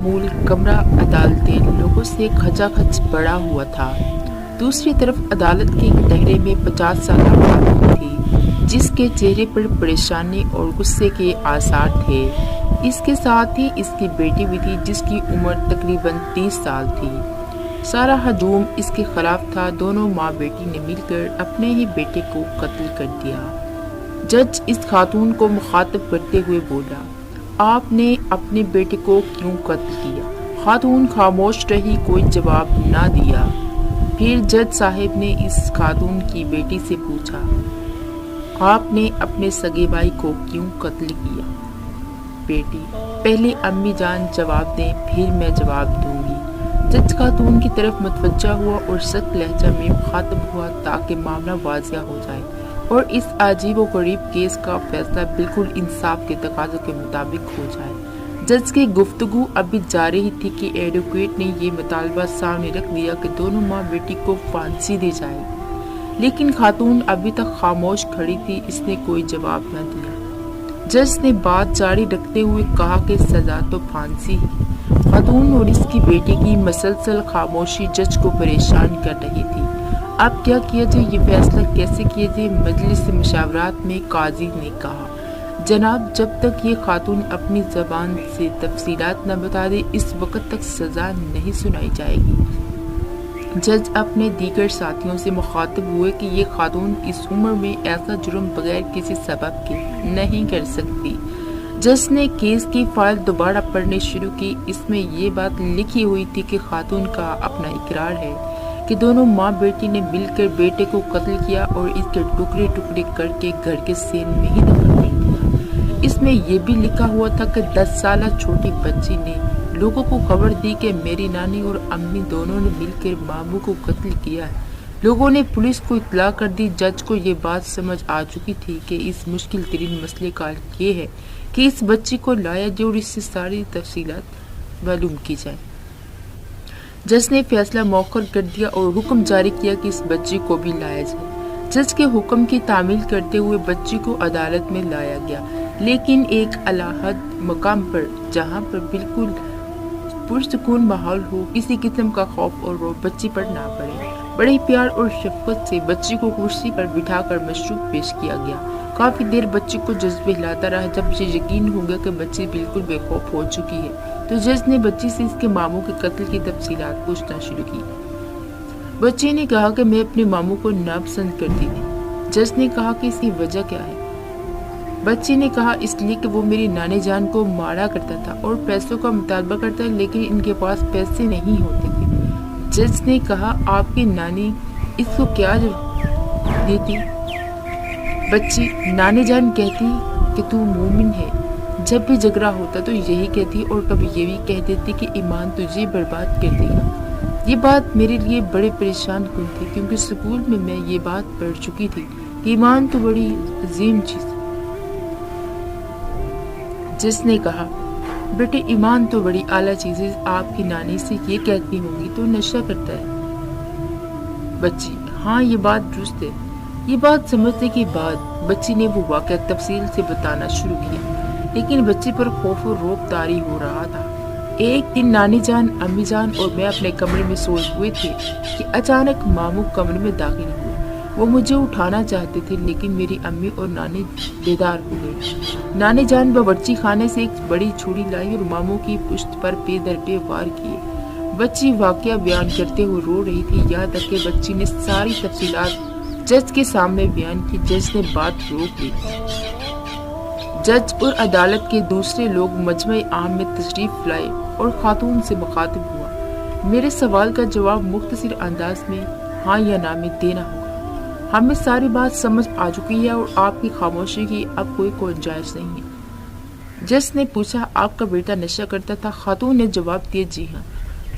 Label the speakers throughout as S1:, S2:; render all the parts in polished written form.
S1: مول کمرہ عدالتیں لوگوں سے کھچا کھچ بڑا ہوا تھا۔ دوسری طرف عدالت کے کٹہرے میں 50 سالہ خاتون تھی جس کے چہرے پر پریشانی اور غصے کے آثار تھے۔ اس کے ساتھ ہی اس کی بیٹی بھی تھی جس کی عمر تقریباً 30 سال تھی۔ سارا ہجوم اس کے خلاف تھا۔ دونوں ماں بیٹی نے مل کر اپنے ہی بیٹے کو قتل کر دیا۔ جج اس خاتون کو مخاطب کرتے ہوئے بولا، آپ نے اپنے بیٹے کو کیوں قتل کیا؟ خاتون خاموش رہی، کوئی جواب نہ دیا۔ پھر جج صاحب نے اس خاتون کی بیٹی سے پوچھا، آپ نے اپنے سگے بھائی کو کیوں قتل کیا؟ بیٹی، پہلے امی جان جواب دیں پھر میں جواب دوں گی۔ جج خاتون کی طرف متوجہ ہوا اور سخت لہجہ میں مخاطب ہوا تاکہ معاملہ واضح ہو جائے اور اس عجیب و غریب کیس کا فیصلہ بالکل انصاف کے تقاضوں کے مطابق ہو جائے۔ جج کی گفتگو ابھی جاری ہی تھی کہ ایڈوکیٹ نے یہ مطالبہ سامنے رکھ دیا کہ دونوں ماں بیٹی کو پھانسی دی جائے، لیکن خاتون ابھی تک خاموش کھڑی تھی، اس نے کوئی جواب نہ دیا۔ جج نے بات جاری رکھتے ہوئے کہا کہ سزا تو پھانسی ہے۔ خاتون اور اس کی بیٹی کی مسلسل خاموشی جج کو پریشان کر رہی تھی۔ اب کیا کیا جائے، یہ فیصلہ کیسے کیا جائے؟ مجلس مشاورات میں قاضی نے کہا، جناب، جب تک یہ خاتون اپنی زبان سے تفصیلات نہ بتا دے اس وقت تک سزا نہیں سنائی جائے گی۔ جج اپنے دیگر ساتھیوں سے مخاطب ہوئے کہ یہ خاتون اس عمر میں ایسا جرم بغیر کسی سبب کے نہیں کر سکتی۔ جج نے کیس کی فائل دوبارہ پڑھنی شروع کی۔ اس میں یہ بات لکھی ہوئی تھی کہ خاتون کا اپنا اقرار ہے کہ دونوں ماں بیٹی نے مل کر بیٹے کو قتل کیا اور اس کے ٹکڑے ٹکڑے کر کے گھر کے سین میں ہی دفن کر دیا۔ اس میں یہ بھی لکھا ہوا تھا کہ 10 سالہ چھوٹی بچی نے لوگوں کو خبر دی کہ میری نانی اور امی دونوں نے مل کر ماموں کو قتل کیا ہے۔ لوگوں نے پولیس کو اطلاع کر دی۔ جج کو یہ بات سمجھ آ چکی تھی کہ اس مشکل ترین مسئلے کا حل یہ ہے کہ اس بچی کو لایا جائے اور اس سے ساری تفصیلات معلوم کی جائیں۔ جج نے فیصلہ مؤخر کر دیا اور حکم جاری کیا کہ اس بچی کو بھی لایا جائے۔ جج کے حکم کی تعمیل کرتے ہوئے بچی کو عدالت میں لایا گیا، لیکن ایک اعلیٰ مقام پر جہاں پر بالکل پرسکون ماحول ہو، کسی قسم کا خوف اور رعب بچی پر نہ پڑے۔ بڑے پیار اور شفقت سے بچی کو کرسی پر بٹھا کر مشروب پیش کیا گیا۔ کافی دیر بچی کو جج ہلاتا رہا۔ جب یہ یقین ہو گیا کہ بچی بالکل بے خوف ہو چکی ہے تو جج نے بچی سے اس کے ماموں کے قتل کی تفصیلات پوچھنا شروع کی۔ بچی نے کہا کہ میں اپنے ماموں کو ناپسند کرتی تھی۔ جج نے کہا کہ اس کی وجہ کیا ہے؟ بچی نے کہا اس لیے کہ وہ میری نانی جان کو مارا کرتا تھا اور پیسوں کا مطالبہ کرتا، لیکن ان کے پاس پیسے نہیں ہوتے تھے۔ جج نے کہا آپ کی نانی اس کو کیا دیتی؟ بچی، نانی جان کہتی کہ تو مومن ہے۔ جب بھی جھگڑا ہوتا تو یہی کہتی اور کبھی یہ بھی کہہ دیتی کہ ایمان تجھے برباد کر دے گا۔ یہ بات میرے لیے بڑے پریشان کن تھی کیونکہ اسکول میں میں یہ بات پڑھ چکی تھی کہ ایمان تو بڑی عظیم چیز ہے۔ جس نے کہا بیٹے ایمان تو بڑی اعلیٰ چیز ہے، آپ کی نانی سے یہ کہتی ہوں گی تو نشہ کرتا ہے۔ بچی، ہاں یہ بات درست ہے۔ یہ بات سمجھنے کے بعد بچی نے وہ واقعہ تفصیل سے بتانا شروع کیا، لیکن بچی پر خوف و رعب طاری ہو رہا تھا۔ ایک دن نانی جان، امی جان اور میں اپنے کمرے میں سوئے ہوئے تھے کہ اچانک ماموں کمرے میں داخل ہوئے۔ وہ مجھے اٹھانا چاہتے تھے لیکن میری امی اور نانی بیدار ہو گئی۔ نانی جان باورچی خانے سے ایک بڑی چھری لائی اور ماموں کی پشت پر پے در پے وار کیے۔ بچی واقعہ بیان کرتے ہوئے رو رہی تھی، یہاں تک کہ بچی نے ساری تفصیلات جج کے سامنے بیان کی۔ جج نے بات روک لی۔ جج اور عدالت کے دوسرے لوگ مجمع عام میں تشریف لائے اور خاتون سے مخاطب ہوا۔ میرے سوال کا جواب مختصر انداز میں ہاں یا نہ میں دینا ہوگا۔ ہمیں ساری بات سمجھ آ چکی ہے اور آپ کی خاموشی کی اب کوئی گنجائش نہیں ہے۔ جج نے پوچھا آپ کا بیٹا نشہ کرتا تھا؟ خاتون نے جواب دیا جی ہاں۔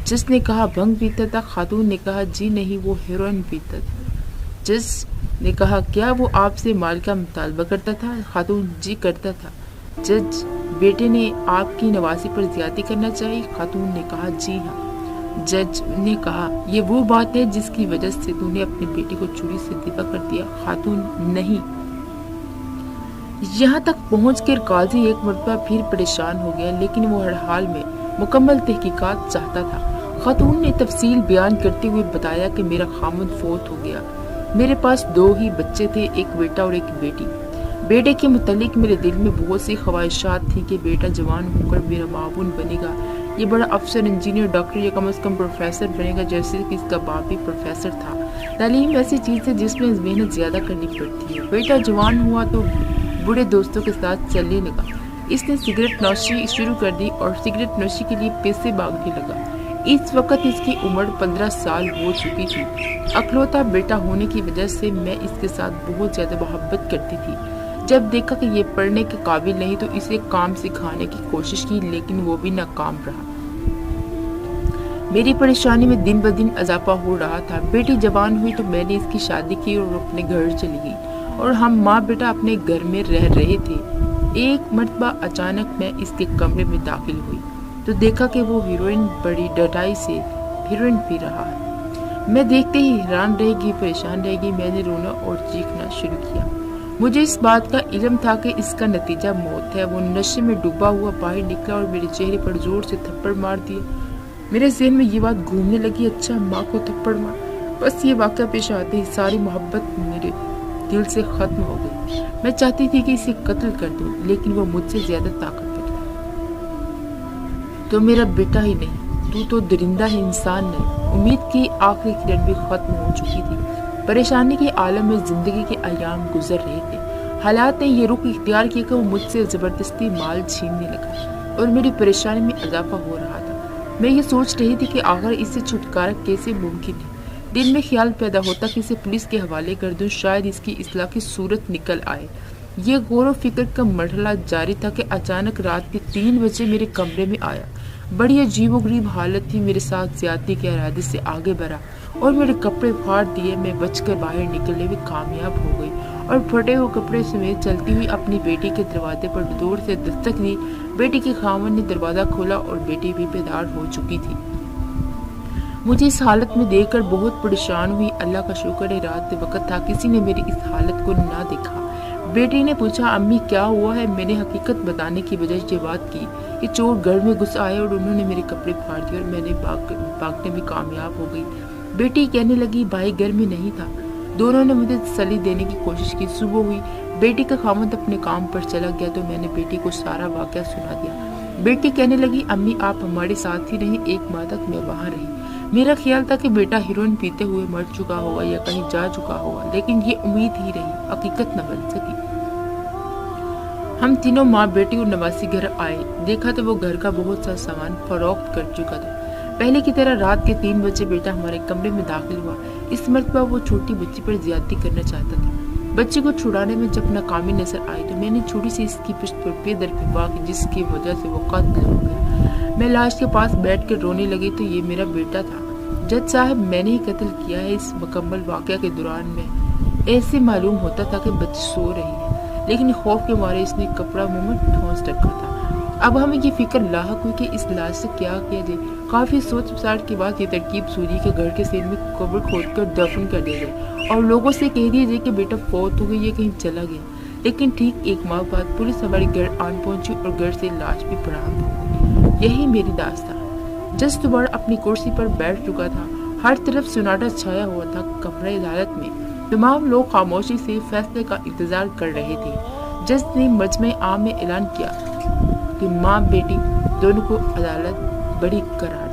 S1: جج نے کہا بھنگ پیتا تھا؟ خاتون نے کہا جی نہیں، وہ ہیروئن پیتا تھا۔ جج نے کہا کیا وہ آپ سے مال کا مطالبہ کرتا تھا؟ خاتون جی کرتا تھا۔ جج بیٹے نے آپ کی نواسی پر زیادتی کرنا چاہی؟ خاتون نے کہا جی ہاں۔ جج نے کہا یہ وہ بات ہے جس کی وجہ سے تو نے اپنے بیٹے کو چھری سے ذبح کر دیا؟ خاتون نہیں۔ یہاں تک پہنچ کر قاضی ایک مرتبہ پھر پریشان ہو گیا، لیکن وہ ہر حال میں مکمل تحقیقات چاہتا تھا۔ خاتون نے تفصیل بیان کرتے ہوئے بتایا کہ میرا خاوند فوت ہو گیا، میرے پاس 2 ہی بچے تھے، ایک بیٹا اور ایک بیٹی۔ بیٹے کے متعلق میرے دل میں بہت سی خواہشات تھیں کہ بیٹا جوان ہو کر میرا معاون بنے گا، یہ بڑا افسر، انجینئر، ڈاکٹر یا کم از کم پروفیسر بنے گا، جیسے کہ اس کا باپ بھی پروفیسر تھا۔ تعلیم ایسی چیز ہے جس میں محنت زیادہ کرنی پڑتی ہے۔ بیٹا جوان ہوا تو بڑے دوستوں کے ساتھ چلنے لگا، اس نے سگریٹ نوشی شروع کر دی اور سگریٹ نوشی کے لیے پیسے مانگنے لگا۔ اس وقت اس کی عمر 15 سال ہو چکی تھی۔ اکلوتا بیٹا ہونے کی وجہ سے میں اس کے ساتھ بہت زیادہ محبت کرتی تھی۔ جب دیکھا کہ یہ پڑھنے کے قابل نہیں تو اسے کام سکھانے کی کوشش کی، لیکن وہ بھی ناکام رہا۔ میری پریشانی میں دن بدن اضافہ ہو رہا تھا۔ بیٹی جوان ہوئی تو میں نے اس کی شادی کی اور اپنے گھر چلی گئی اور ہم ماں بیٹا اپنے گھر میں رہ رہے تھے۔ ایک مرتبہ اچانک میں اس کے کمرے میں داخل ہوئی تو دیکھا کہ وہ ہیروئن بڑی ڈٹائی سے ہیروئن پی رہا ہے۔ میں دیکھتے ہی حیران رہ گئی، پریشان رہ گئی۔ میں نے رونا اور چیخنا شروع کیا۔ مجھے اس بات کا علم تھا کہ اس کا نتیجہ موت ہے۔ وہ نشے میں ڈوبا ہوا باہر نکلا اور میرے چہرے پر زور سے تھپڑ مار دیا۔ میرے ذہن میں یہ بات گھومنے لگی، اچھا ماں کو تھپڑ مار۔ بس یہ واقعہ پیش آتے ہی ساری محبت میرے دل سے ختم ہو گئی۔ میں چاہتی تھی کہ اسے قتل کر دوں، لیکن وہ مجھ سے زیادہ طاقتور تھا۔ تو میرا بیٹا ہی نہیں، تو درندہ ہے، انسان نہیں۔ امید کی آخری کرن بھی ختم ہو چکی تھی۔ پریشانی کے عالم میں زندگی کے ایام گزر رہے تھے۔ حالات نے یہ رخ اختیار کیا کہ وہ مجھ سے زبردستی مال چھیننے لگا اور میری پریشانی میں اضافہ ہو رہا تھا۔ میں یہ سوچ رہی تھی کہ آخر اس سے چھٹکارا کیسے ممکن ہے۔ دل میں خیال پیدا ہوتا کہ اسے پولیس کے حوالے کر دوں، شاید اس کی اصلاح کی صورت نکل آئے۔ یہ غور و فکر کا مرحلہ جاری تھا کہ اچانک رات کے 3 بجے میرے کمرے میں آیا۔ بڑی عجیب و غریب حالت تھی، میرے ساتھ زیادتی کے ارادے سے آگے بڑھا اور میرے کپڑے پھاڑ دیے۔ میں بچ کر باہر نکلنے میں کامیاب ہو گئی اور پھٹے ہوئے کپڑے سمیت چلتی ہوئی اپنی بیٹی کے دروازے پر زور سے دستک دی۔ بیٹی کے خاوند نے دروازہ کھولا اور بیٹی بھی بیدار ہو چکی تھی۔ مجھے اس حالت میں دیکھ کر بہت پریشان ہوئی۔ اللہ کا شکر ہے رات وقت تھا، کسی نے میری اس حالت کو نہ دیکھا۔ بیٹی نے پوچھا، امی کیا ہوا ہے؟ میں نے حقیقت بتانے کی بجائے یہ بات کی کہ چور گھر میں گھس آئے اور انہوں نے میرے کپڑے پھاڑ دیے اور میں نے بھاگنے میں کامیاب ہو گئی۔ بیٹی کہنے لگی، بھائی گھر میں نہیں تھا۔ دونوں نے مجھے تسلی دینے کی کوشش کی۔ صبح ہوئی، بیٹی کا خاوند اپنے کام پر چلا گیا تو میں نے بیٹی کو سارا واقعہ سنا دیا۔ بیٹی کہنے لگی، امی آپ ہمارے ساتھ ہی رہیں، 1 ماہ تک میں وہاں رہی۔ میرا خیال تھا کہ بیٹا ہیروئن پیتے ہوئے مر چکا ہوگا یا کہیں جا چکا ہوگا، لیکن یہ امید ہی رہی، حقیقت نہ بن سکی۔ ہم تینوں ماں بیٹی اور نواسی گھر آئے، دیکھا تو وہ گھر کا بہت سا سامان فروخت کر چکا تھا۔ پہلے کی طرح رات کے 3 بجے بیٹا ہمارے کمرے میں داخل ہوا۔ اس مرتبہ وہ چھوٹی بچی پر زیادتی کرنا چاہتا تھا۔ بچی کو چھڑانے میں جب ناکامی نظر آئی تو میں نے چھری سے اس کی پشت پر پے در پہ وار کی، جس کی وجہ سے وہ قتل ہو گیا۔ میں لاش کے پاس بیٹھ کر رونے لگی تو یہ میرا بیٹا تھا۔ جج صاحب، میں نے ہی قتل کیا ہے۔ اس مکمل واقعہ کے دوران میں ایسے معلوم ہوتا تھا کہ بچی سو رہی ہے، لیکن خوف کے مارے اس نے کپڑا منہ میں ٹھونس رکھا تھا۔ اب ہمیں یہ فکر لاحق ہوئی کہ اس لاش سے کیا کیا جائے۔ کافی سوچ بچار کے بعد یہ ترکیب سوری کے گھر کے سین میں قبر کھود کر دفن کر دیا جائے اور لوگوں سے کہہ دیا جائے کہ بیٹا فوت ہو گئی، یہ کہیں چلا گیا۔ لیکن ٹھیک 1 ماہ بعد پولیس ہمارے گھر آن پہنچی اور گھر سے لاش بھی برآمد ہو گئی۔ یہی میری داستان۔ جج دوبارہ اپنی کرسی پر بیٹھ چکا تھا۔ ہر طرف سناٹا چھایا ہوا تھا۔ کمرہ عدالت میں تمام لوگ خاموشی سے فیصلے کا انتظار کر رہے تھے۔ جج نے مجمع عام میں اعلان کیا کہ ماں بیٹی دونوں کو عدالت بری قرار